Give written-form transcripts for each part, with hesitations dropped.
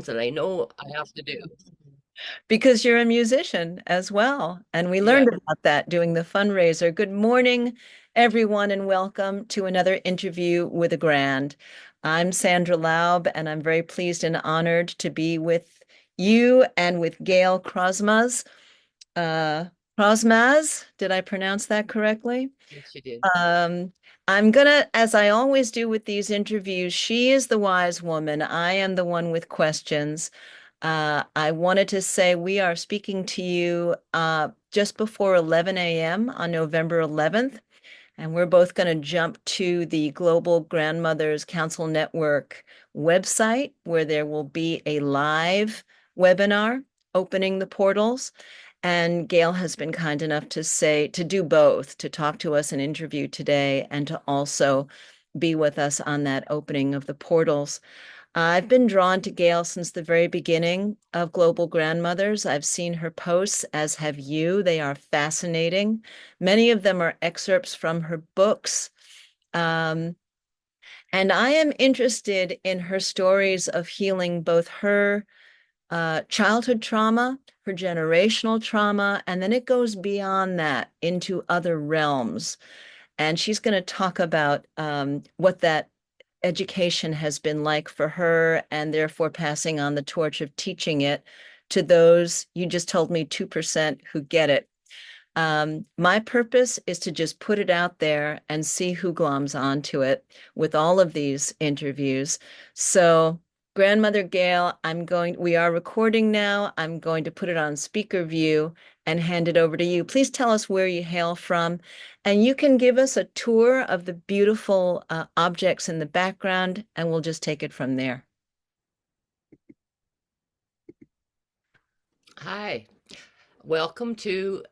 that I know I have to do. Because you're a musician as well. And we Yeah. learned about that doing the fundraiser. Good morning, everyone, and welcome to another interview with a grand. I'm Sandra Laub, and I'm very pleased and honored to be with you and with Gayle Crosmaz. Uh, Crosmaz, did I pronounce that correctly? Yes, you did. Um, I'm gonna, as I always do with these interviews, she is the wise woman. I am the one with questions. I wanted to say we are speaking to you just before 11 a.m. on November 11th, and we're both going to jump to the Global Grandmothers Council Network website where there will be a live webinar opening the portals. And Gayle has been kind enough to say to do both, to talk to us and interview today, and to also be with us on that opening of the portals. I've been drawn to Gayle since the very beginning of Global Grandmothers. I've seen her posts, as have you. They are fascinating. Many of them are excerpts from her books. Um, and I am interested in her stories of healing both her childhood trauma, her generational trauma, and then it goes beyond that into other realms. And she's going to talk about what that education has been like for her, and therefore passing on the torch of teaching it to those, you just told me 2% who get it. My purpose is to just put it out there and see who gloms onto it with all of these interviews. So, Grandmother Gayle, we are recording now. I'm going to put it on speaker view and hand it over to you. Please tell us where you hail from, and you can give us a tour of the beautiful objects in the background, and we'll just take it from there. Hi. Welcome to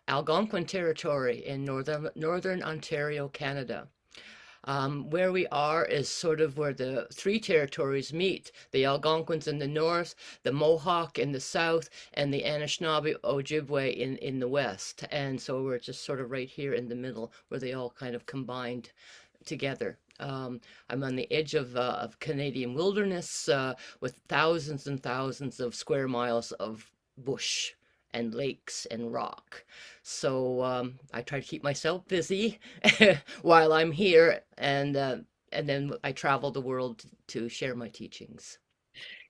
Algonquin territory in northern Ontario, Canada. Where we are is sort of where the three territories meet, the Algonquins in the north, the Mohawk in the south, and the Anishinaabe Ojibwe in the west. And so we're just sort of right here in the middle where they all kind of combined together. I'm on the edge of Canadian wilderness with thousands and thousands of square miles of bush and lakes and rock. So I try to keep myself busy while I'm here, and then I travel the world to share my teachings.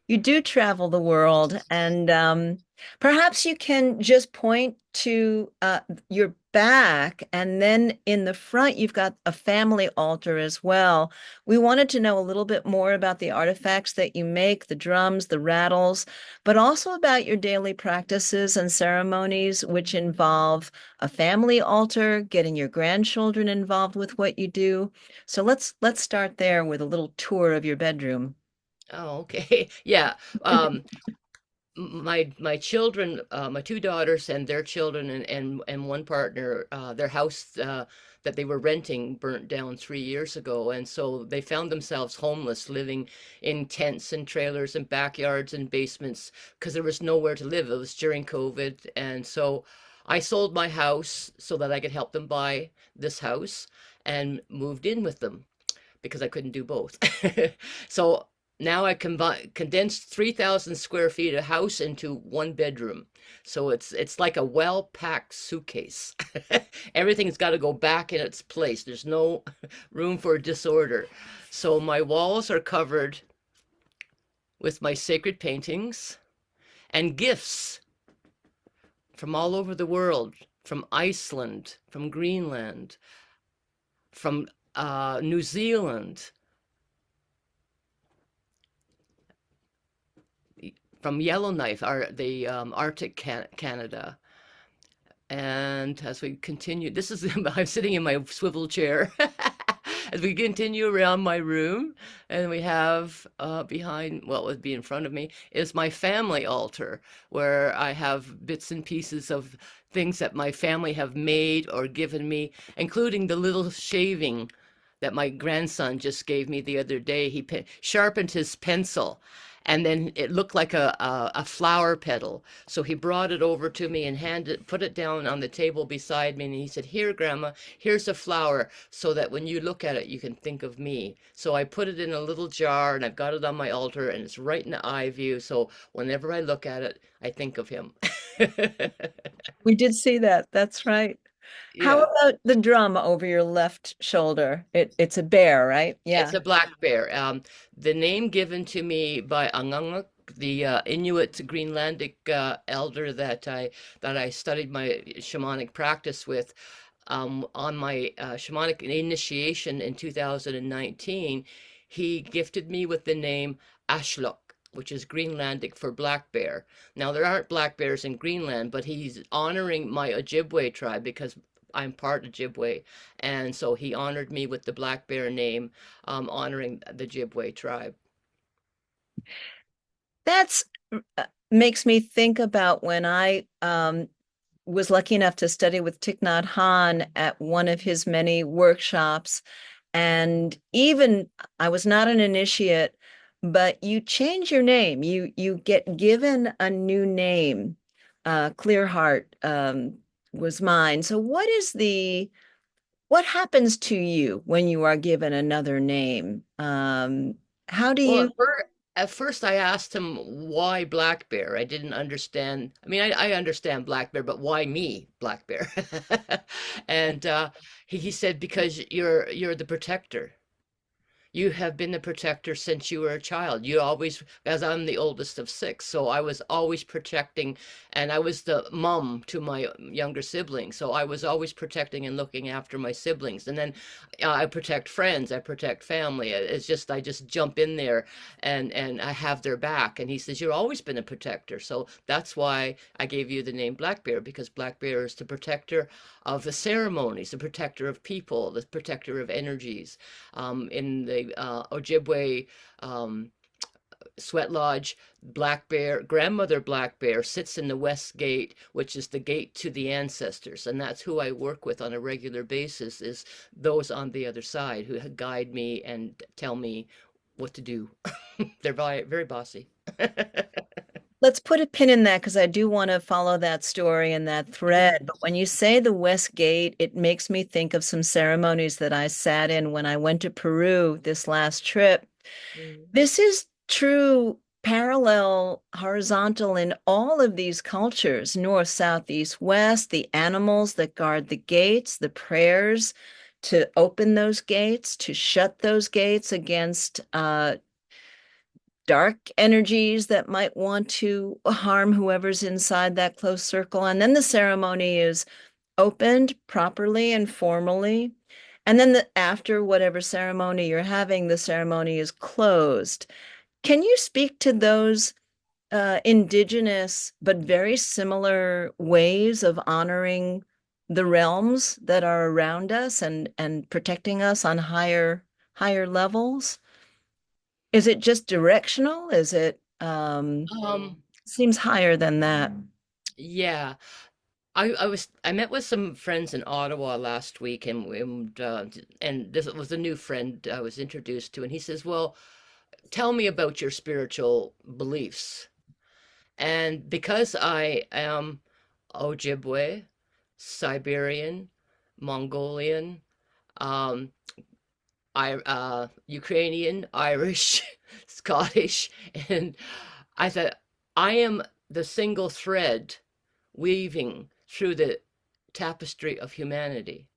You do travel the world, and perhaps you can just point to your back, and then in the front, you've got a family altar as well. We wanted to know a little bit more about the artifacts that you make, the drums, the rattles, but also about your daily practices and ceremonies, which involve a family altar, getting your grandchildren involved with what you do. So let's start there with a little tour of your bedroom. Oh, okay. Yeah. Um, my children, my two daughters and their children and one partner, their house that they were renting burnt down 3 years ago, and so they found themselves homeless, living in tents and trailers and backyards and basements because there was nowhere to live. It was during COVID, and so I sold my house so that I could help them buy this house and moved in with them because I couldn't do both. So now I condensed 3,000 square feet of house into one bedroom. So it's like a well-packed suitcase. Everything's got to go back in its place. There's no room for disorder. So my walls are covered with my sacred paintings and gifts from all over the world, from Iceland, from Greenland, from New Zealand, from Yellowknife, the Arctic Canada. And as we continue, this is I'm sitting in my swivel chair as we continue around my room, and we have behind, well, it would be in front of me, is my family altar, where I have bits and pieces of things that my family have made or given me, including the little shaving that my grandson just gave me the other day. He sharpened his pencil and then it looked like a flower petal. So he brought it over to me and put it down on the table beside me, and he said, "Here, Grandma, here's a flower, so that when you look at it, you can think of me." So I put it in a little jar, and I've got it on my altar, and it's right in the eye view. So whenever I look at it, I think of him. We did see that. That's right. How Yeah. about the drum over your left shoulder? It's a bear, right? It's Yeah. a black bear. The name given to me by Angangak, the Inuit Greenlandic elder that I studied my shamanic practice with, on my shamanic initiation in 2019. He gifted me with the name Ashlok, which is Greenlandic for black bear. Now, there aren't black bears in Greenland, but he's honoring my Ojibwe tribe because I'm part Ojibwe. And so he honored me with the black bear name, honoring the Ojibwe tribe. That's makes me think about when I was lucky enough to study with Thich Nhat Hanh at one of his many workshops. And even I was not an initiate, but you change your name. You get given a new name. Clearheart was mine. So what happens to you when you are given another name? How do Well, you at first I asked him why black bear. I didn't understand. I mean, I understand black bear, but why me, black bear? And he said, because you're the protector. You have been the protector since you were a child. You always, as I'm the oldest of six, so I was always protecting, and I was the mom to my younger siblings. So I was always protecting and looking after my siblings. And then I protect friends, I protect family. It's just I just jump in there and I have their back. And he says, "You've always been a protector." So that's why I gave you the name Black Bear, because Black Bear is the protector of the ceremonies, the protector of people, the protector of energies. In the Ojibwe um, sweat lodge, Black Bear, grandmother Black Bear sits in the west gate, which is the gate to the ancestors, and that's who I work with on a regular basis. Is those on the other side who guide me and tell me what to do. They're very bossy. let's put a pin in that because I do want to follow that story and that thread. Mhm. But when you say the West Gate, it makes me think of some ceremonies that I sat in when I went to Peru this last trip. Mhm. This is true, parallel, horizontal in all of these cultures, north, south, east, west, the animals that guard the gates, the prayers to open those gates, to shut those gates against dark energies that might want to harm whoever's inside that close circle. And then the ceremony is opened properly and formally. And then after whatever ceremony you're having, the ceremony is closed. Can you speak to those indigenous but very similar ways of honoring the realms that are around us and protecting us on higher levels? Is it just directional? Is it Um, seems higher than that? yeah. I met with some friends in Ottawa last week, and this was a new friend I was introduced to, and he says, "Well, tell me about your spiritual beliefs." And because I am Ojibwe, Siberian, Mongolian, um, Ukrainian, Irish, Scottish, and I thought I am the single thread weaving through the tapestry of humanity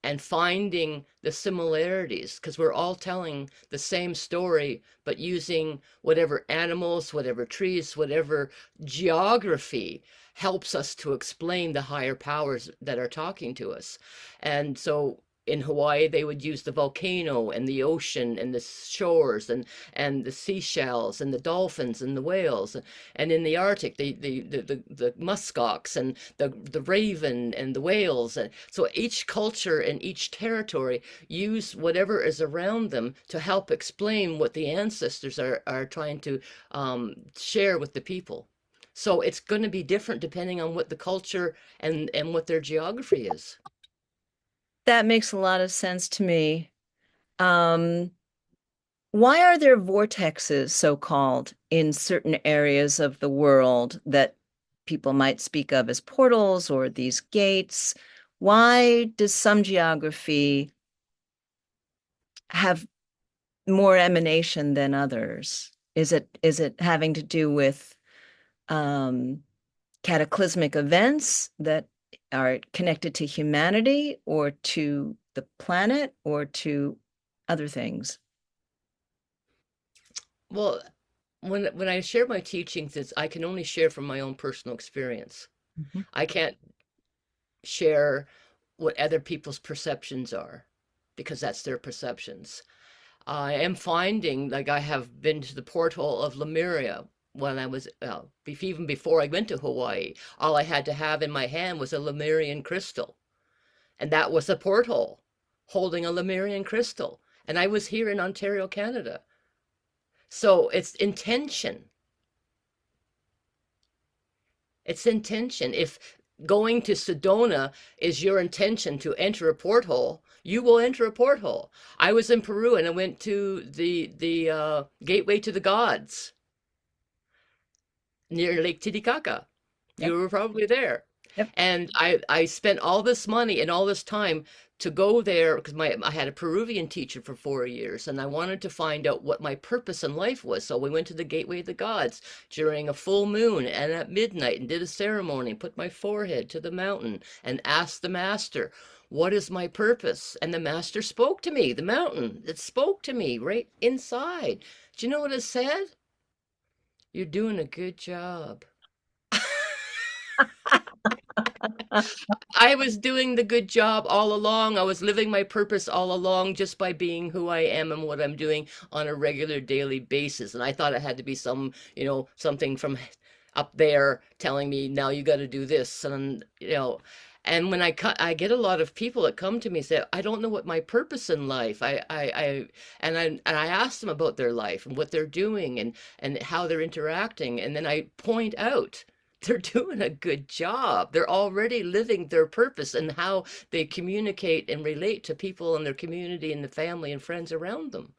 and finding the similarities, because we're all telling the same story, but using whatever animals, whatever trees, whatever geography helps us to explain the higher powers that are talking to us. And so in Hawaii, they would use the volcano and the ocean and the shores and the seashells and the dolphins and the whales. And in the Arctic, the muskox and the raven and the whales. And so each culture and each territory use whatever is around them to help explain what the ancestors are trying to share with the people. So it's going to be different depending on what the culture and what their geography is. That makes a lot of sense to me. Um, Why are there vortexes, so called, in certain areas of the world that people might speak of as portals or these gates? Why does some geography have more emanation than others? Is it having to do with um, cataclysmic events that are connected to humanity or to the planet or to other things? Well, when I share my teachings, I can only share from my own personal experience. Mhm. I can't share what other people's perceptions are because that's their perceptions. I am finding, like, I have been to the porthole of Lemuria when I was, even before I went to Hawaii. All I had to have in my hand was a Lemurian crystal, and that was a porthole holding a Lemurian crystal. And I was here in Ontario, Canada. So it's intention. It's intention. If going to Sedona is your intention to enter a porthole, you will enter a porthole. I was in Peru and I went to the gateway to the gods near Lake Titicaca. You Yep, were probably there. yep. And I spent all this money and all this time to go there because my I had a Peruvian teacher for 4 years and I wanted to find out what my purpose in life was. So we went to the Gateway of the Gods during a full moon and at midnight and did a ceremony, put my forehead to the mountain and asked the master, what is my purpose? And the master spoke to me, the mountain, it spoke to me right inside. Do you know what it said? You're doing a good job. I was doing the good job all along. I was living my purpose all along just by being who I am and what I'm doing on a regular daily basis. And I thought it had to be something from up there telling me, now you got to do this. And when I get a lot of people that come to me and say, I don't know what my purpose in life. I ask them about their life and what they're doing and how they're interacting. And then I point out they're doing a good job. They're already living their purpose and how they communicate and relate to people in their community and the family and friends around them.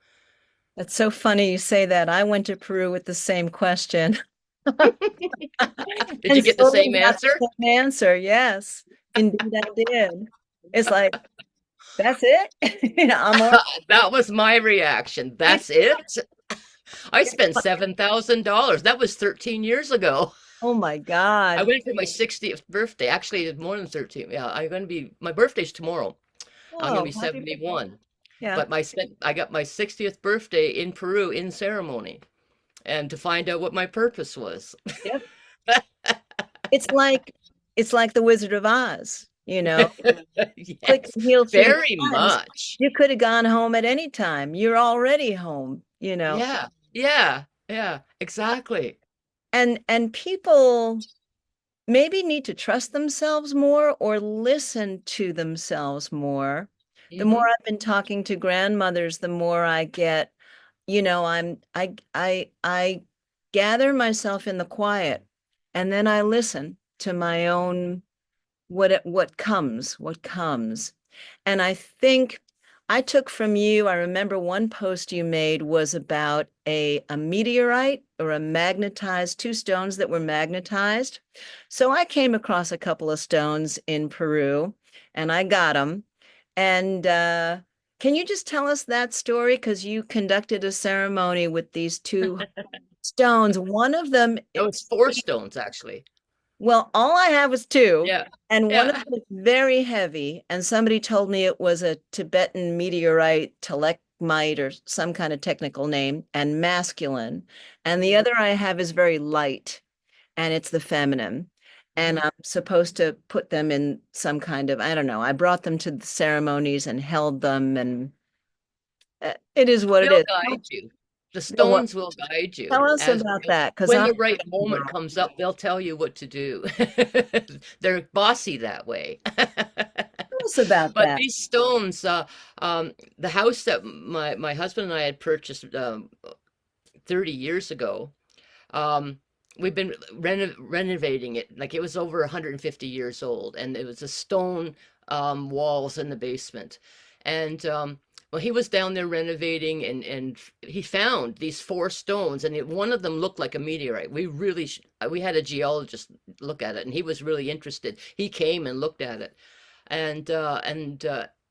That's so funny you say that. I went to Peru with the same question Did you and get the still same got answer? the same answer. Yes, indeed I did. It's like, that's it? I'm all That was my reaction. right. That's it? I spent $7,000. That was 13 years ago. Oh my I God. went for my 60th birthday. Actually, it's more than 13. Yeah, my birthday's tomorrow. I'm going to Whoa, be happy birthday. 71. Yeah. But I got my 60th birthday in Peru in ceremony and to find out what my purpose was. Yep. It's like it's like the Wizard of Oz, click Yes, the wheel 3 very times. much. You could have gone home at any time. You're already home. Yeah, yeah, yeah, exactly. And people maybe need to trust themselves more or listen to themselves more. The more Hmm. I've been talking to grandmothers, the more I get, I gather myself in the quiet and then I listen to my own what comes. And I think I took from you, I remember one post you made was about a meteorite or a magnetized, two stones that were magnetized. So I came across a couple of stones in Peru and I got them. And can you just tell us that story? Because you conducted a ceremony with these two stones. One of them, No, it's four stones actually. well, all I have was two, Yeah, and one of yeah. them is very heavy. And somebody told me it was a Tibetan meteorite, talekmite, or some kind of technical name, and masculine. And the Hmm. other I have is very light, and it's the feminine. And Hmm. I'm supposed to put them in some kind of, I don't know. I brought them to the ceremonies and held them, and it is what it They'll is. guide you. The No, what? stones will guide you Tell us as about that, because when I'm the right a moment girl. comes up, they'll tell you what to do. They're bossy that way. Tell us about But that. these stones, the house that my husband and I had purchased 30 years ago, um, we've been renovating it. Like it was over 150 years old, and it was a stone walls in the basement. And Well, he was down there renovating, and he found these four stones, and one of them looked like a meteorite. We had a geologist look at it, and he was really interested. He came and looked at it, and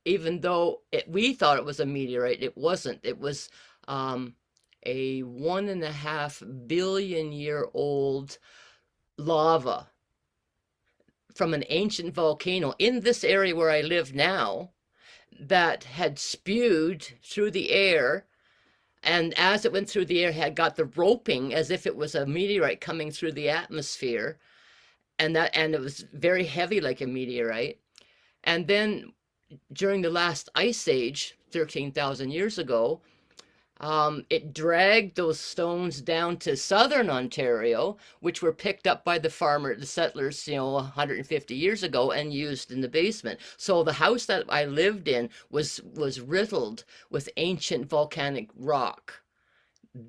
even though we thought it was a meteorite, it wasn't. It was um, a 1.5 billion year old lava from an ancient volcano in this area where I live now that had spewed through the air, and as it went through the air had got the roping as if it was a meteorite coming through the atmosphere, and it was very heavy like a meteorite. And then during the last ice age 13,000 years ago, it dragged those stones down to southern Ontario, which were picked up by the settlers, 150 years ago and used in the basement. So the house that I lived in was riddled with ancient volcanic rock,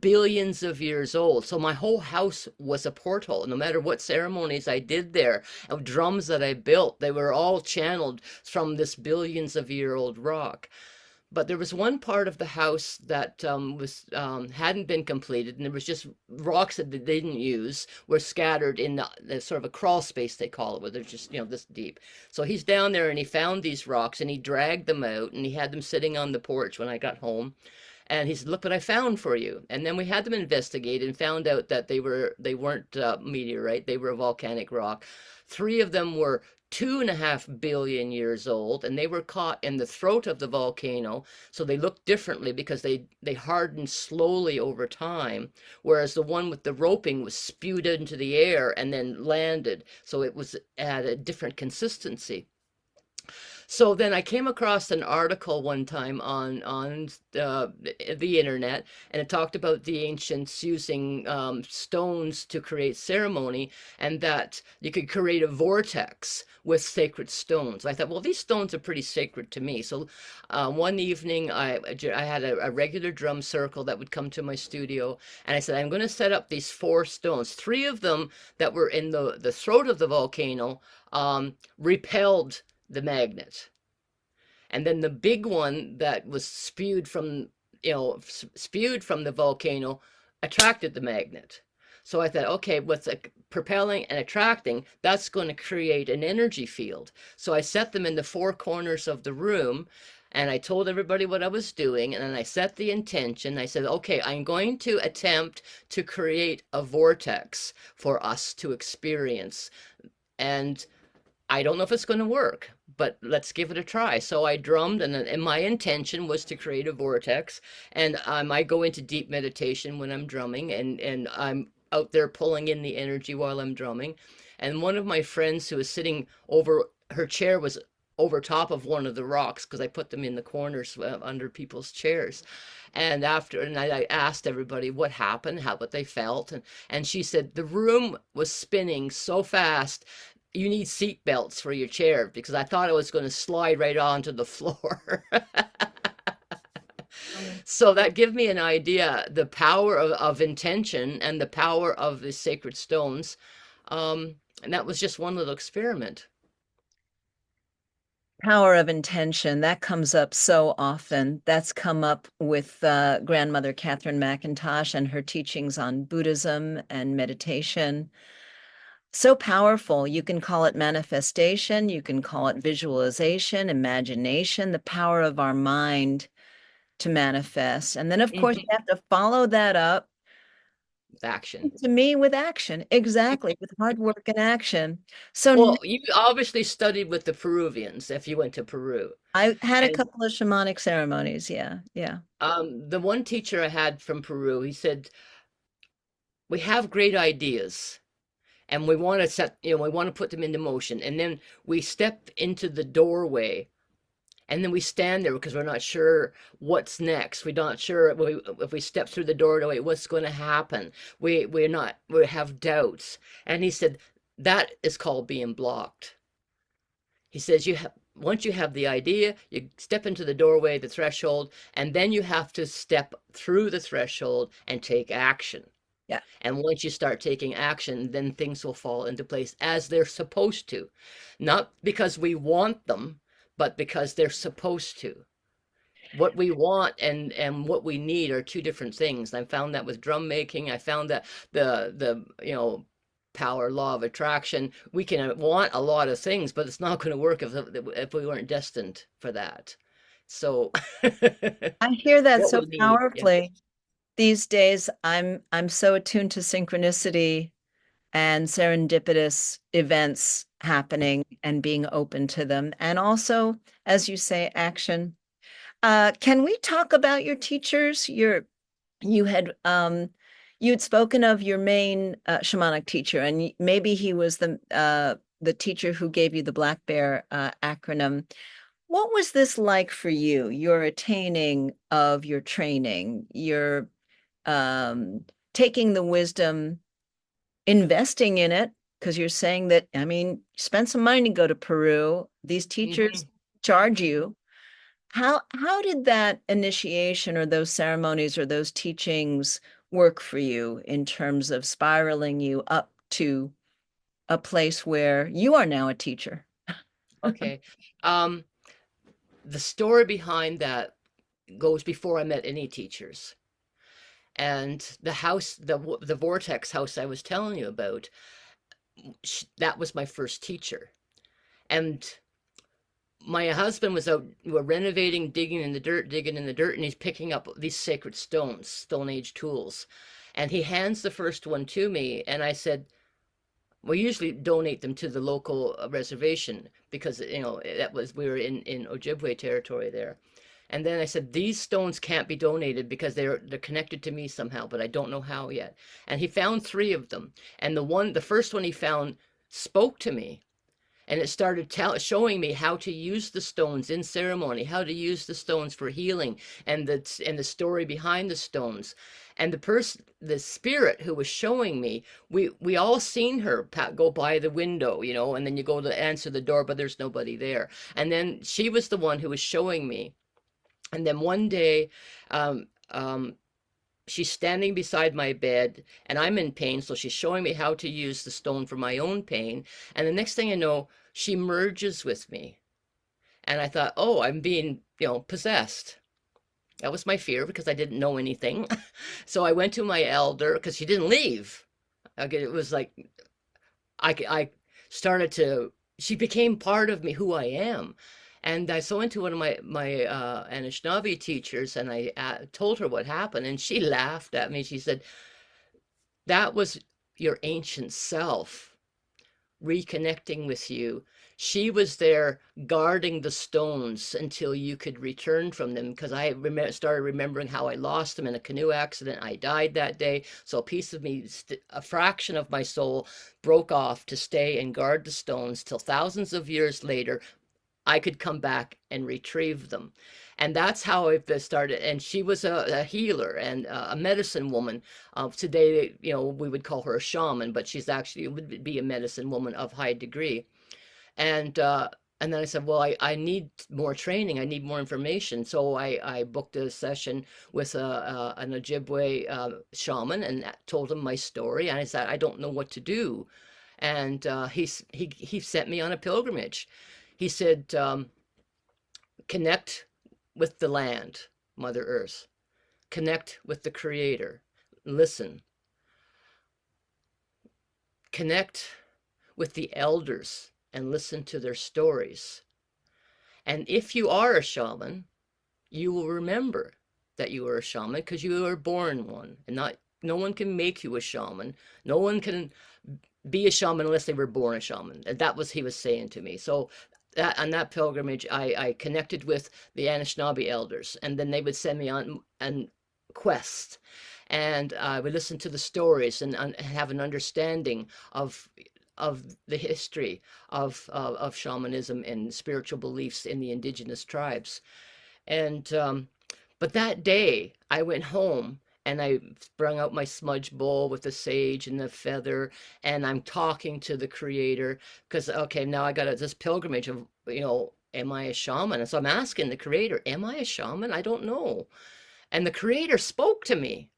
billions of years old. So my whole house was a porthole. No matter what ceremonies I did there, of drums that I built, they were all channeled from this billions of year old rock. But there was one part of the house that was hadn't been completed, and there was just rocks that they didn't use were scattered in the sort of a crawl space they call it, where they're just this deep. So he's down there and he found these rocks and he dragged them out and he had them sitting on the porch when I got home. And he said, "Look what I found for you." And then we had them investigated and found out that they weren't meteorite; they were a volcanic rock. Three of them were 2.5 billion years old, and they were caught in the throat of the volcano. So they looked differently because they hardened slowly over time, whereas the one with the roping was spewed into the air and then landed. So it was at a different consistency. So then I came across an article one time on the internet, and it talked about the ancients using stones to create ceremony, and that you could create a vortex with sacred stones. I thought, well, these stones are pretty sacred to me. So one evening, I had a regular drum circle that would come to my studio, and I said, I'm going to set up these four stones. Three of them that were in the throat of the volcano repelled the magnet. And then the big one that was spewed from the volcano attracted the magnet. So I thought, okay, with the propelling and attracting, that's going to create an energy field. So I set them in the four corners of the room, and I told everybody what I was doing, and then I set the intention. I said, okay, I'm going to attempt to create a vortex for us to experience. And I don't know if it's going to work, but let's give it a try. So I drummed, and my intention was to create a vortex. And I go into deep meditation when I'm drumming, and I'm out there pulling in the energy while I'm drumming. And one of my friends who was sitting over, her chair was over top of one of the rocks because I put them in the corners under people's chairs. And I asked everybody what happened, what they felt, and she said the room was spinning so fast you need seat belts for your chair, because I thought I was going to slide right onto the floor. So that gave me an idea, the power of intention and the power of the sacred stones. And that was just one little experiment. Power of intention, that comes up so often. That's come up with grandmother Catherine McIntosh and her teachings on Buddhism and meditation. So powerful. You can call it manifestation, you can call it visualization, imagination, the power of our mind to manifest. And then, of course, you Mhm. have to follow that up Action. to me with action. Exactly, with hard work and action. So Well, you obviously studied with the Peruvians if you went to Peru. I had a And couple of shamanic ceremonies. Yeah, yeah. the one teacher I had from Peru, he said, we have great ideas and we want to put them into motion. And then we step into the doorway, and then we stand there because we're not sure what's next. We're not sure if we step through the doorway, what's going to happen. We have doubts. And he said, that is called being blocked. He says, once you have the idea, you step into the doorway, the threshold, and then you have to step through the threshold and take action. Yeah. And once you start taking action, then things will fall into place as they're supposed to. Not because we want them, but because they're supposed to. what we want and what we need are two different things. I found that with drum making. I found that the power law of attraction, we can want a lot of things, but it's not going to work if we weren't destined for that. So I hear that what so we need, yeah. powerfully. These days, I'm so attuned to synchronicity and serendipitous events happening and being open to them. And also, as you say, action. Can we talk about your teachers? You had you had spoken of your main shamanic teacher, and maybe he was the teacher who gave you the Black Bear acronym. What was this like for you? Your attaining of your training, your um, taking the wisdom, investing in it, because you're saying that, I mean, spend some money to go to Peru. These teachers Hmm. charge you. How did that initiation or those ceremonies or those teachings work for you in terms of spiraling you up to a place where you are now a teacher? Okay. Um, the story behind that goes before I met any teachers. And the house, the vortex house I was telling you about, that was my first teacher. And my husband was out, we were renovating, digging in the dirt, and he's picking up these sacred stones, Stone Age tools. And he hands the first one to me, and I said, we usually donate them to the local reservation because that was we were in Ojibwe territory there. And then I said, these stones can't be donated because they're connected to me somehow, but I don't know how yet. And he found three of them, and the first one he found spoke to me, and it started showing me how to use the stones in ceremony, how to use the stones for healing, and the story behind the stones. And the spirit who was showing me, we all seen her go by the window, and then you go to answer the door, but there's nobody there. And then she was the one who was showing me. And then one day, um, um, she's standing beside my bed and I'm in pain. So she's showing me how to use the stone for my own pain. And the next thing I know, she merges with me. And I thought, oh, I'm being, possessed. That was my fear because I didn't know anything. So I went to my elder because she didn't leave. Okay, it was like I started to, she became part of me, who I am. And I so went to one of my Anishinaabe teachers and I told her what happened, and she laughed at me. She said, "That was your ancient self reconnecting with you. She was there guarding the stones until you could return from them." Because started remembering how I lost them in a canoe accident. I died that day. So a piece of me, a fraction of my soul, broke off to stay and guard the stones till thousands of years later, I could come back and retrieve them. And that's how it started. And she was a healer and a medicine woman. Today, we would call her a shaman, but she's actually would be a medicine woman of high degree. And and then I said, well, I need more training. I need more information. So I booked a session with an Ojibwe shaman and told him my story. And I said, I don't know what to do. And he sent me on a pilgrimage. He said, connect with the land, Mother Earth, connect with the Creator, listen, connect with the elders and listen to their stories. And if you are a shaman, you will remember that you are a shaman because you were born one, and not no one can make you a shaman. No one can be a shaman unless they were born a shaman. And that was he was saying to me. So on that pilgrimage, I connected with the Anishinaabe elders, and then they would send me on quest, and I would listen to the stories and have an understanding of the history of shamanism and spiritual beliefs in the indigenous tribes. And but that day I went home and I sprung out my smudge bowl with the sage and the feather, and I'm talking to the creator because okay, now I got this pilgrimage of, am I a shaman? And so I'm asking the creator, am I a shaman? I don't know. And the creator spoke to me.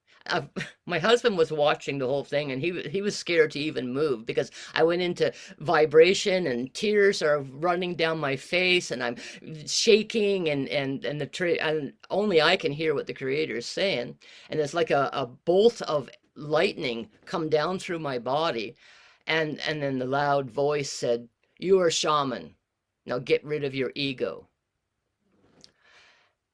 my husband was watching the whole thing, and he was scared to even move because I went into vibration, and tears are running down my face, and I'm shaking, and only I can hear what the creator is saying, and it's like a bolt of lightning come down through my body, and then the loud voice said, "You are shaman. Now get rid of your ego."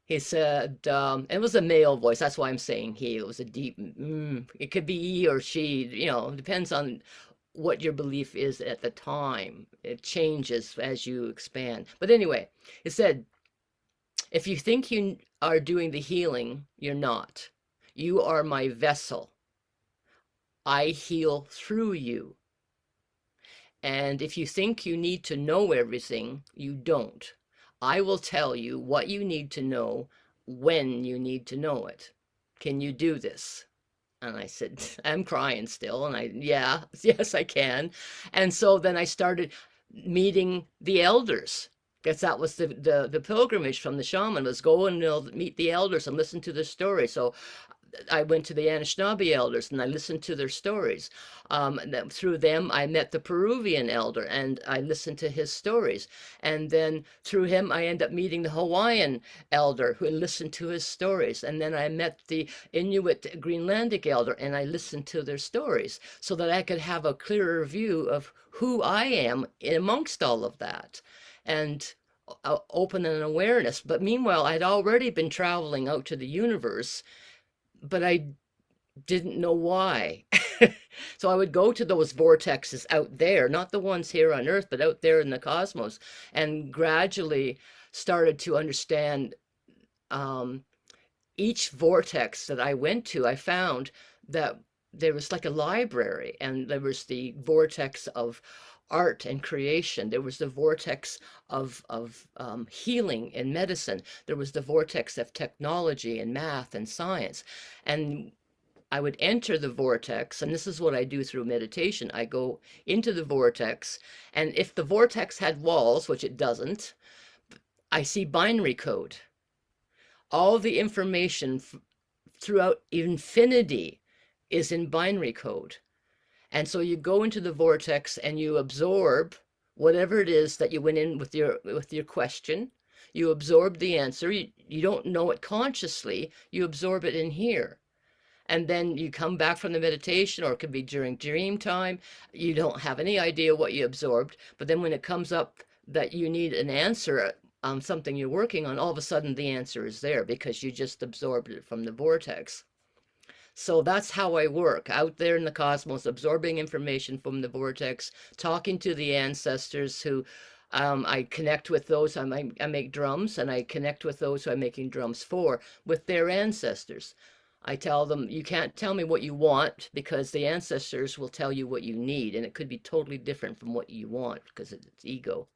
He said, it was a male voice. That's why I'm saying he. It was a deep, it could be he or she, depends on what your belief is at the time. It changes as you expand. But anyway, it said, if you think you are doing the healing, you're not. You are my vessel. I heal through you. And if you think you need to know everything, you don't. I will tell you what you need to know when you need to know it. Can you do this? And I said, I'm crying still. And yeah, yes, I can. And so then I started meeting the elders. Guess that was the pilgrimage from the shaman, was go and meet the elders and listen to their story. So I went to the Anishinaabe elders and I listened to their stories. Through them, I met the Peruvian elder and I listened to his stories. And then through him, I ended up meeting the Hawaiian elder who listened to his stories. And then I met the Inuit Greenlandic elder and I listened to their stories so that I could have a clearer view of who I am amongst all of that. And open an awareness. But meanwhile, I'd already been traveling out to the universe, but I didn't know why. So I would go to those vortexes out there, not the ones here on Earth, but out there in the cosmos, and gradually started to understand um, each vortex that I went to. I found that there was like a library, and there was the vortex of art and creation. There was the vortex of healing and medicine. There was the vortex of technology and math and science. And I would enter the vortex, and this is what I do through meditation. I go into the vortex, and if the vortex had walls, which it doesn't, I see binary code. All the information throughout infinity is in binary code. And so you go into the vortex and you absorb whatever it is that you went in with your question. You absorb the answer. You don't know it consciously. You absorb it in here. And then you come back from the meditation, or it could be during dream time. You don't have any idea what you absorbed. But then when it comes up that you need an answer on something you're working on, all of a sudden the answer is there because you just absorbed it from the vortex. So that's how I work out there in the cosmos, absorbing information from the vortex, talking to the ancestors who I connect with those. I make drums, and I connect with those who I'm making drums for with their ancestors. I tell them, you can't tell me what you want because the ancestors will tell you what you need, and it could be totally different from what you want because it's ego.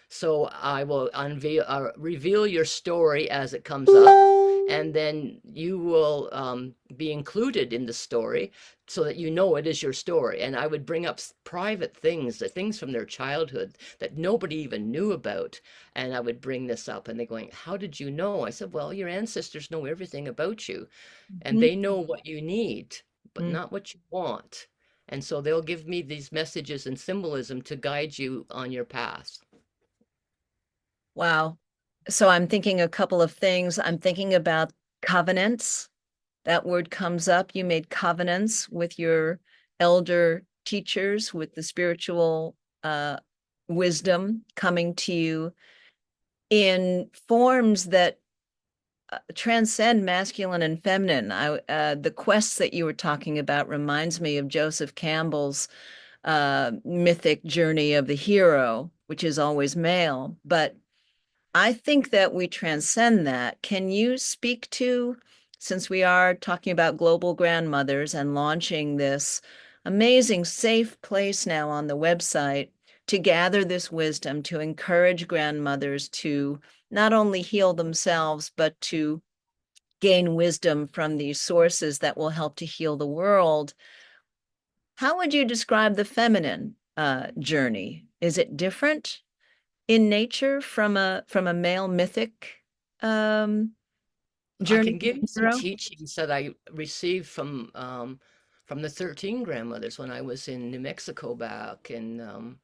So I will reveal your story as it comes up, and then you will be included in the story so that you know it is your story. And I would bring up private things, the things from their childhood that nobody even knew about. And I would bring this up, and they're going, "How did you know?" I said, "Well, your ancestors know everything about you, and Mhm. they know what you need, but Mm. not what you want. And so they'll give me these messages and symbolism to guide you on your path." Wow. So I'm thinking a couple of things. I'm thinking about covenants. That word comes up. You made covenants with your elder teachers, with the spiritual wisdom coming to you in forms that transcend masculine and feminine. The quest that you were talking about reminds me of Joseph Campbell's mythic journey of the hero, which is always male. But I think that we transcend that. Can you speak to, since we are talking about global grandmothers and launching this amazing safe place now on the website to gather this wisdom, to encourage grandmothers to not only heal themselves, but to gain wisdom from these sources that will help to heal the world? How would you describe the feminine journey? Is it different in nature from a male mythic um I Journey can to give you some Zero? teachings that I received from the 13 grandmothers when I was in New Mexico back in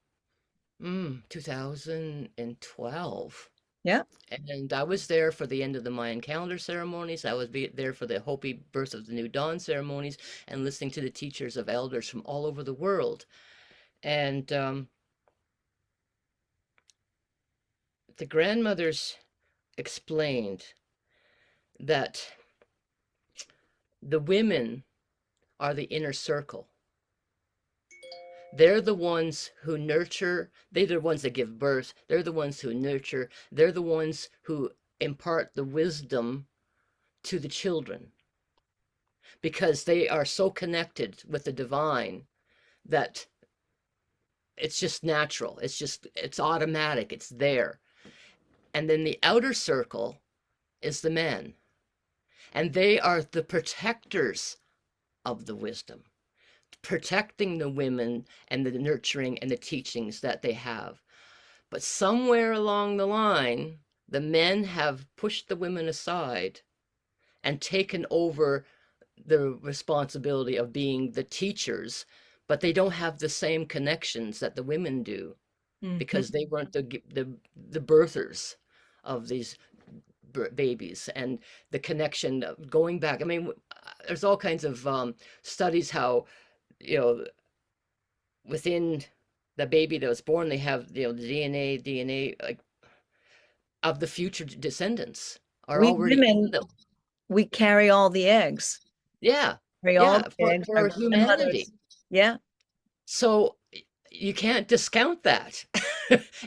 2012. Yeah. And I was there for the end of the Mayan calendar ceremonies. I was there for the Hopi birth of the new dawn ceremonies and listening to the teachers of elders from all over the world. And the grandmothers explained that the women are the inner circle. They're the ones who nurture, they're the ones that give birth, they're the ones who nurture, they're the ones who impart the wisdom to the children because they are so connected with the divine that it's just natural. It's automatic. It's there. And then the outer circle is the men, and they are the protectors of the wisdom, protecting the women and the nurturing and the teachings that they have. But somewhere along the line, the men have pushed the women aside and taken over the responsibility of being the teachers, but they don't have the same connections that the women do Mhm. because they weren't the birthers of these babies and the connection going back. I mean, there's all kinds of studies how, you know, within the baby that was born, they have, you know, the DNA like of the future descendants are We already in women, them. we carry all the eggs. Yeah, Carry all yeah, the for eggs. Our humanity. grandmothers. Yeah. So you can't discount that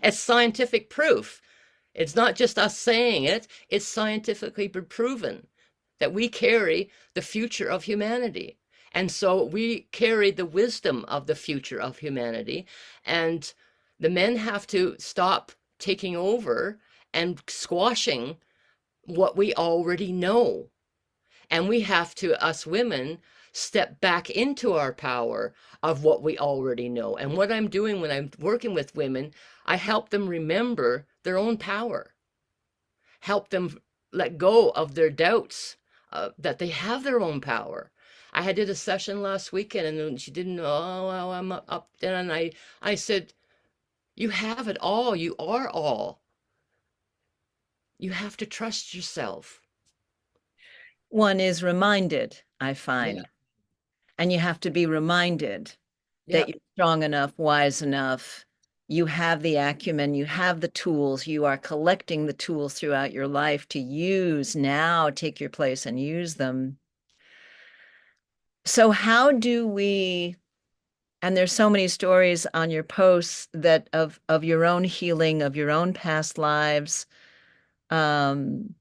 as scientific proof. It's not just us saying it, it's scientifically been proven that we carry the future of humanity. And so we carry the wisdom of the future of humanity. And the men have to stop taking over and squashing what we already know. And we have to, us women, step back into our power of what we already know. And what I'm doing when I'm working with women, I help them remember their own power, help them let go of their doubts that they have their own power. I had did a session last weekend and she didn't know, oh, well, I'm up there. And I said, you have it all. You are all. You have to trust yourself. One is reminded, I Yeah. find, and you have to be reminded that Yeah. you're strong enough, wise enough. You have the acumen, you have the tools, you are collecting the tools throughout your life to use now, take your place and use them. So, how do we, and there's so many stories on your posts that of your own healing, of your own past lives. Um,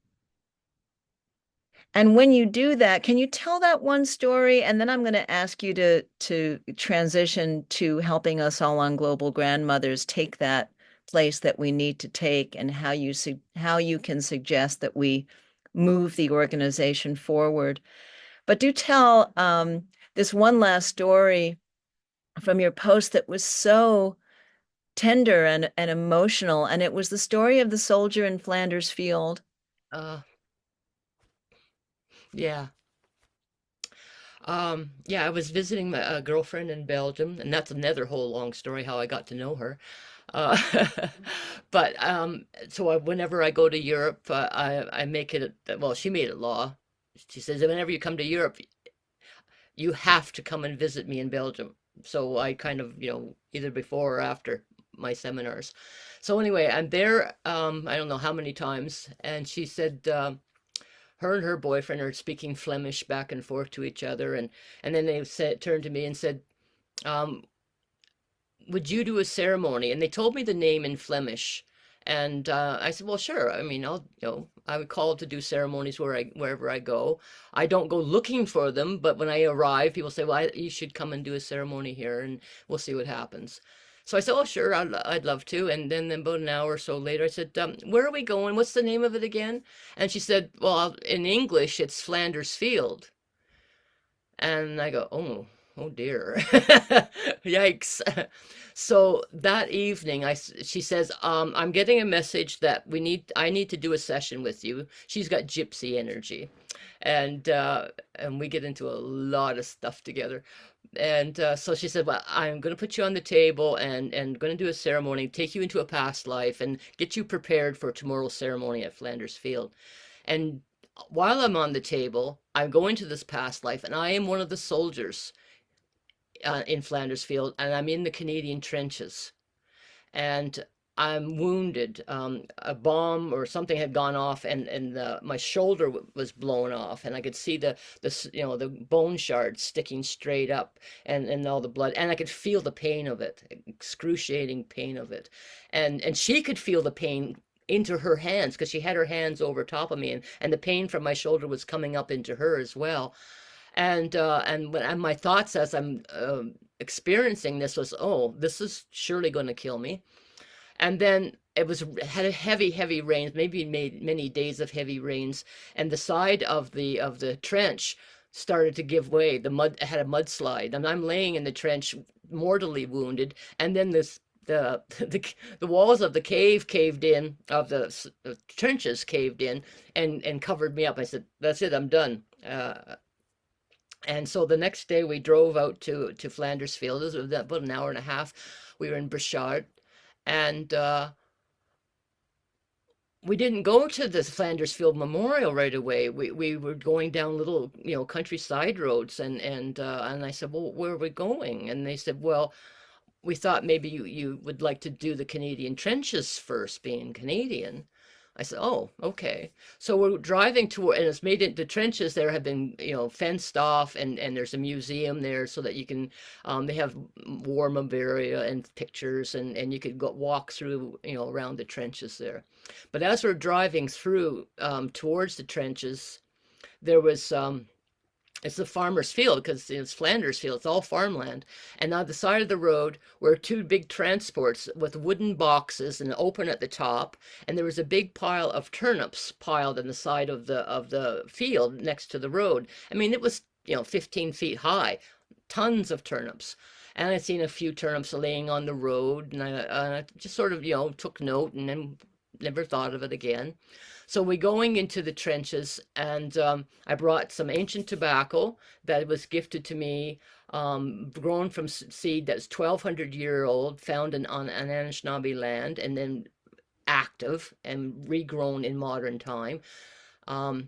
And when you do that, can you tell that one story? And then I'm going to ask you to transition to helping us all on Global Grandmothers take that place that we need to take and how you can suggest that we move the organization forward. But do tell this one last story from your post that was so tender and emotional, and it was the story of the soldier in Flanders Field. Uh, yeah. Yeah, I was visiting my girlfriend in Belgium, and that's another whole long story how I got to know her. Uh, but so whenever I go to Europe, I make it, well, she made it law. She says, whenever you come to Europe, you have to come and visit me in Belgium. So I kind of, you know, either before or after my seminars. So anyway, I'm there, I don't know how many times, and she said, her and her boyfriend are speaking Flemish back and forth to each other, and then they turned to me and said, um, "Would you do a ceremony?" And they told me the name in Flemish, and I said, "Well, sure. I mean, I'll, you know, I would call to do ceremonies wherever I go. I don't go looking for them, but when I arrive, people say, 'Well, you should come and do a ceremony here, and we'll see what happens.'" So I said, "Oh, sure, I'd love to." And then about an hour or so later, I said, "Where are we going? What's the name of it again?" And she said, "Well, in English, it's Flanders Field." And I go, "Oh." Oh dear. Yikes. So that evening, she says, I'm getting a message that I need to do a session with you. She's got gypsy energy. And and we get into a lot of stuff together. And so she said, "Well, I'm going to put you on the table and going to do a ceremony, take you into a past life, and get you prepared for tomorrow's ceremony at Flanders Field." And while I'm on the table, I'm going to this past life, and I am one of the soldiers in Flanders Field, and I'm in the Canadian trenches, and I'm wounded. A bomb or something had gone off, and my shoulder was blown off, and I could see the bone shards sticking straight up, and all the blood, and I could feel the pain of it, excruciating pain of it, and she could feel the pain into her hands because she had her hands over top of me, and the pain from my shoulder was coming up into her as well. And my thoughts as I'm experiencing this was, oh, this is surely going to kill me. And then it was had a heavy rains, maybe made many days of heavy rains, and the side of the trench started to give way. The mud had a mudslide, and I'm laying in the trench, mortally wounded. And then the walls of the cave caved in, of the trenches caved in, and covered me up. I said, "That's it, I'm done." And so the next day we drove out to Flanders Field. It was about an hour and a half. We were in Brichard, and we didn't go to the Flanders Field Memorial right away. We were going down little, countryside roads, and I said, "Well, where are we going?" And they said, "Well, we thought maybe you would like to do the Canadian trenches first, being Canadian." I said, "Oh, okay." So we're driving to, and it's made it, the trenches there have been, fenced off, and there's a museum there so that you can, they have war memorabilia and pictures, and you could go walk through, around the trenches there. But as we're driving through, towards the trenches, there was, it's a farmer's field because it's Flanders Field. It's all farmland. And on the side of the road were two big transports with wooden boxes and open at the top. And there was a big pile of turnips piled on the side of the field next to the road. I mean, it was 15 feet high, tons of turnips. And I'd seen a few turnips laying on the road, and I just sort of took note and then never thought of it again. So we going into the trenches, and I brought some ancient tobacco that was gifted to me, grown from seed that's 1,200-year old, found on Anishinaabe land, and then active and regrown in modern time. Um,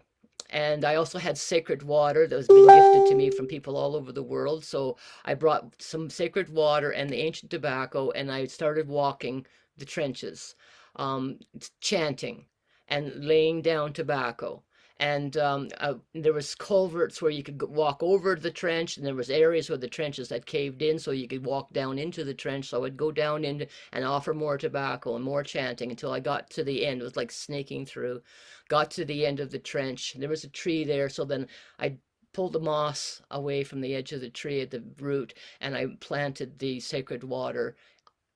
and I also had sacred water that was been gifted to me from people all over the world. So I brought some sacred water and the ancient tobacco, and I started walking the trenches, um, chanting and laying down tobacco. And there was culverts where you could walk over the trench, and there was areas where the trenches had caved in, so you could walk down into the trench. So I would go down in and offer more tobacco and more chanting until I got to the end. It was like snaking through. Got to the end of the trench. There was a tree there, so then I pulled the moss away from the edge of the tree at the root, and I planted the sacred water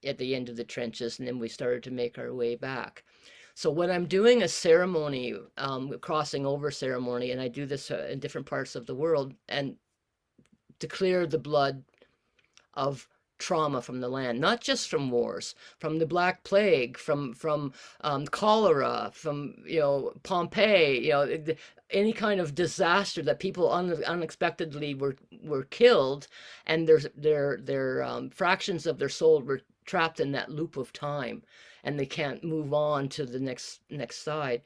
at the end of the trenches, and then we started to make our way back. So when I'm doing a ceremony, crossing over ceremony, and I do this in different parts of the world, and to clear the blood of trauma from the land, not just from wars, from the Black Plague, from cholera, from Pompeii, any kind of disaster that people unexpectedly were killed, and their fractions of their soul were trapped in that loop of time, and they can't move on to the next side.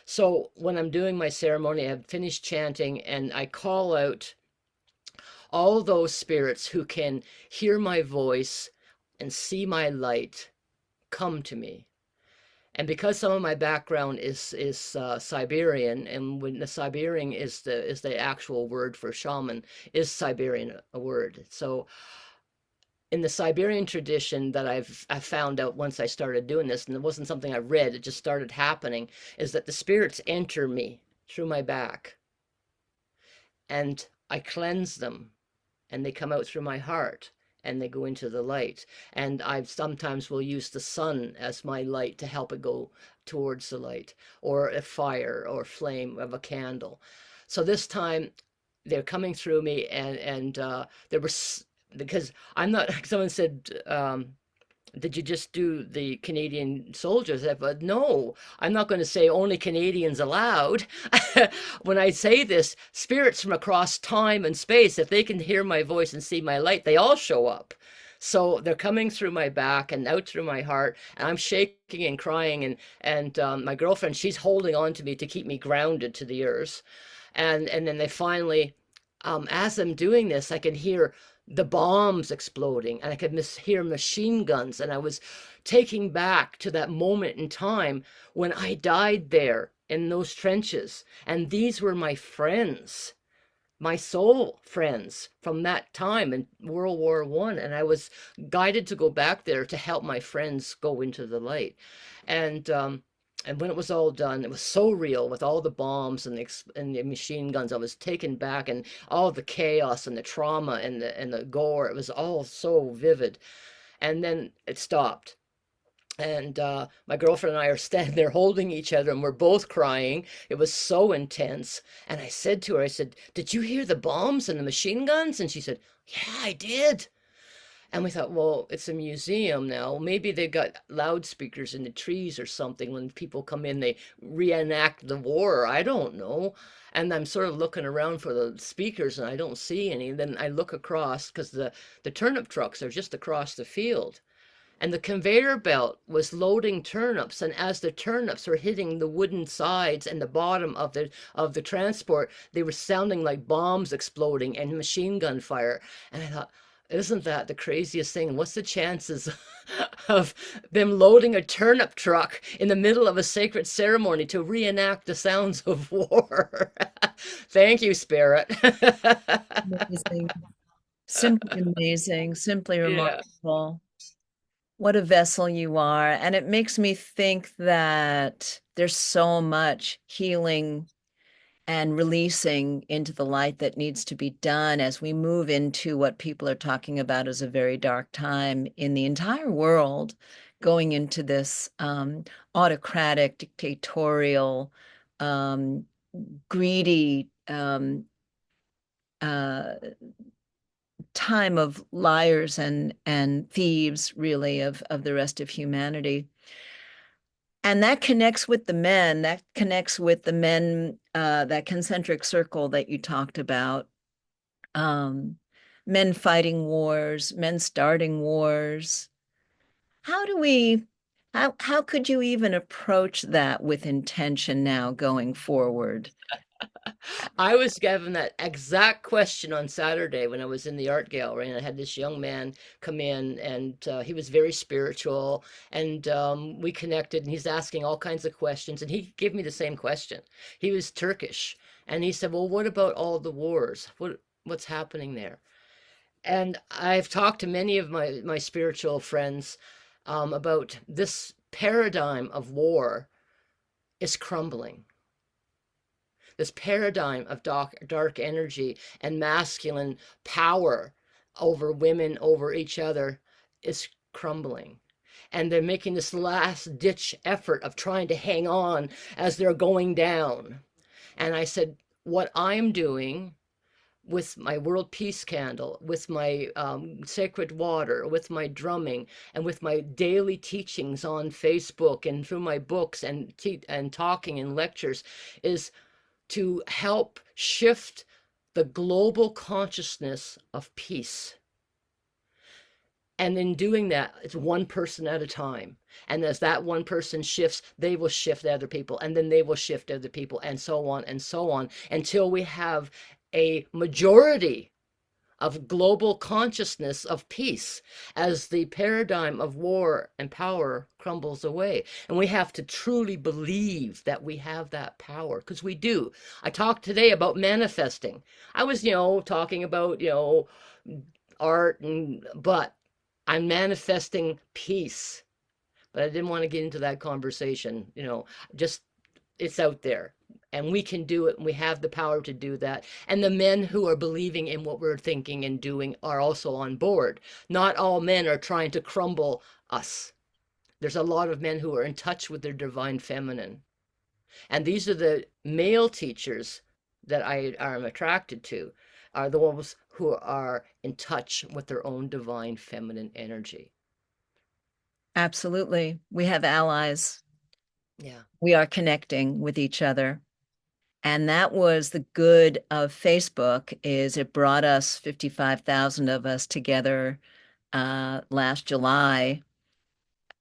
So when I'm doing my ceremony, I've finished chanting, and I call out all those spirits who can hear my voice and see my light, come to me. And because some of my background is Siberian, and when the Siberian is the actual word for shaman, is Siberian a word. So in the Siberian tradition that I found out once I started doing this, and it wasn't something I read, it just started happening, is that the spirits enter me through my back, and I cleanse them, and they come out through my heart, and they go into the light. And I sometimes will use the sun as my light to help it go towards the light, or a fire or flame of a candle. So this time they're coming through me, and there was, because I'm not, someone said, did you just do the Canadian soldiers? But no, I'm not going to say only Canadians allowed. When I say this, spirits from across time and space, if they can hear my voice and see my light, they all show up. So they're coming through my back and out through my heart, and I'm shaking and crying, and my girlfriend, she's holding on to me to keep me grounded to the earth. And then they finally, as I'm doing this, I can hear the bombs exploding, and I could hear machine guns, and I was taking back to that moment in time when I died there in those trenches, and these were my friends, my soul friends from that time in World War I, and I was guided to go back there to help my friends go into the light. And when it was all done, it was so real with all the bombs and the machine guns. I was taken back, and all the chaos and the trauma and the gore. It was all so vivid. And then it stopped. And my girlfriend and I are standing there holding each other, and we're both crying. It was so intense. And I said to her, I said, "Did you hear the bombs and the machine guns?" And she said, "Yeah, I did." And we thought, well, it's a museum now. Maybe they got loudspeakers in the trees or something. When people come in, they reenact the war. I don't know. And I'm sort of looking around for the speakers, and I don't see any. And then I look across, because the turnip trucks are just across the field. And the conveyor belt was loading turnips, and as the turnips were hitting the wooden sides and the bottom of the transport, they were sounding like bombs exploding and machine gun fire. And I thought, isn't that the craziest thing? What's the chances of them loading a turnip truck in the middle of a sacred ceremony to reenact the sounds of war? Thank you, Spirit. Amazing. Simply amazing, simply Yeah. remarkable. What a vessel you are. And it makes me think that there's so much healing and releasing into the light that needs to be done as we move into what people are talking about as a very dark time in the entire world, going into this autocratic, dictatorial, um, greedy uh, time of liars and thieves, really, of the rest of humanity. And that connects with the men, that connects with the men, that concentric circle that you talked about. Um, Men fighting wars, men starting wars. How do we, how could you even approach that with intention now going forward? I was given that exact question on Saturday when I was in the art gallery, and I had this young man come in, and he was very spiritual, and we connected, and he's asking all kinds of questions, and he gave me the same question. He was Turkish, and he said, "Well, what about all the wars? What's happening there?" And I've talked to many of my spiritual friends about this paradigm of war is crumbling. This paradigm of dark energy and masculine power over women, over each other, is crumbling. And they're making this last ditch effort of trying to hang on as they're going down. And I said, what I'm doing with my world peace candle, with my sacred water, with my drumming, and with my daily teachings on Facebook and through my books and talking and lectures, is to help shift the global consciousness of peace. And in doing that, it's one person at a time. And as that one person shifts, they will shift other people, and then they will shift other people, and so on, until we have a majority of global consciousness of peace as the paradigm of war and power crumbles away. And we have to truly believe that we have that power, because we do. I talked today about manifesting. I was, talking about, art, but I'm manifesting peace. But I didn't want to get into that conversation, just it's out there, and we can do it, and we have the power to do that. And the men who are believing in what we're thinking and doing are also on board. Not all men are trying to crumble us. There's a lot of men who are in touch with their divine feminine, and these are the male teachers that I am attracted to are those who are in touch with their own divine feminine energy. Absolutely. We have allies. Yeah. We are connecting with each other. And that was the good of Facebook is it brought us 55,000 of us together last July.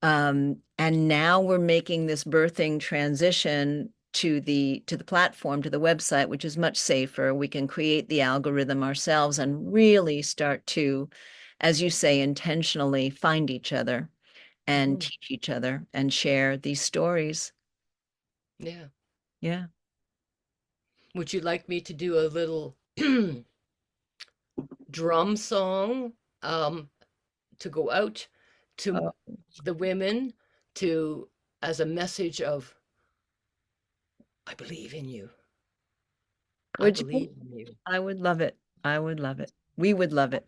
And now we're making this birthing transition to the platform, to the website, which is much safer. We can create the algorithm ourselves and really start to, as you say, intentionally find each other and Hmm. teach each other and share these stories. Yeah. Yeah. Would you like me to do a little drum song um, to go out to Oh, the women to as a message of I believe in you. I would believe you? in you. I would love it. I would love it. We would love it.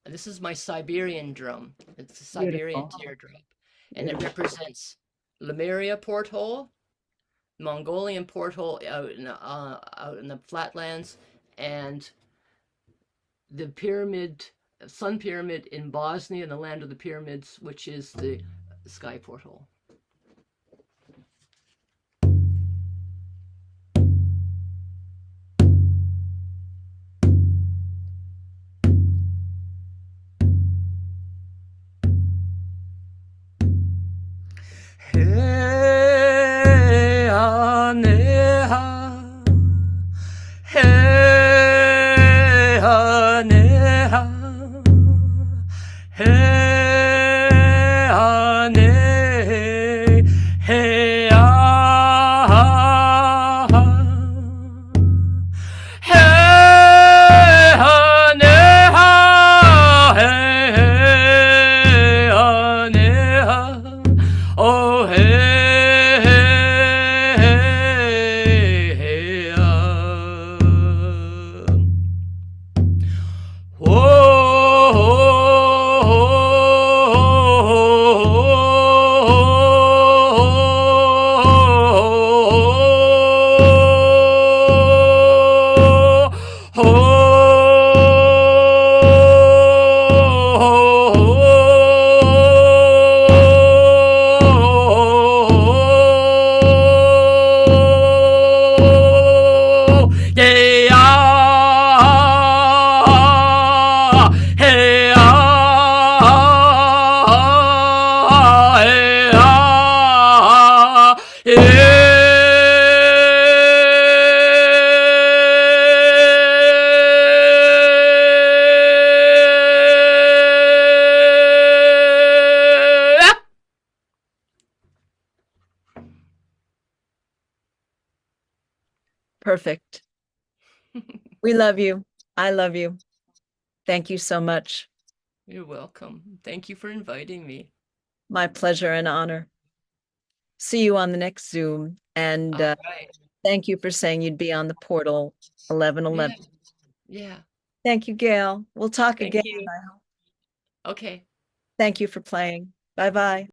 And this is my Siberian drum. It's a Siberian Beautiful. teardrop. And it Beautiful. represents Lemuria porthole, Mongolian porthole out in the flatlands, and the pyramid, sun pyramid in Bosnia, in the land of the pyramids, which is the sky porthole. Hey, ah, ne, ah. Hey, ah, ne, ah. Hey, ah, ne, hey, ah. Hey, ah, ne, ah. Hey, hey, ah, ne, ah. Oh, hey, hey, hey, hey, yeah, hey, hey, yeah. Perfect. We love you. I love you. Thank you so much. You're welcome. Thank you for inviting me. My pleasure and honor. See you on the next Zoom. And All right. thank you for saying you'd be on the portal Yeah, 1111. yeah. Thank you, Gail. We'll talk Thank again. you. Okay. Thank you for playing. Bye bye.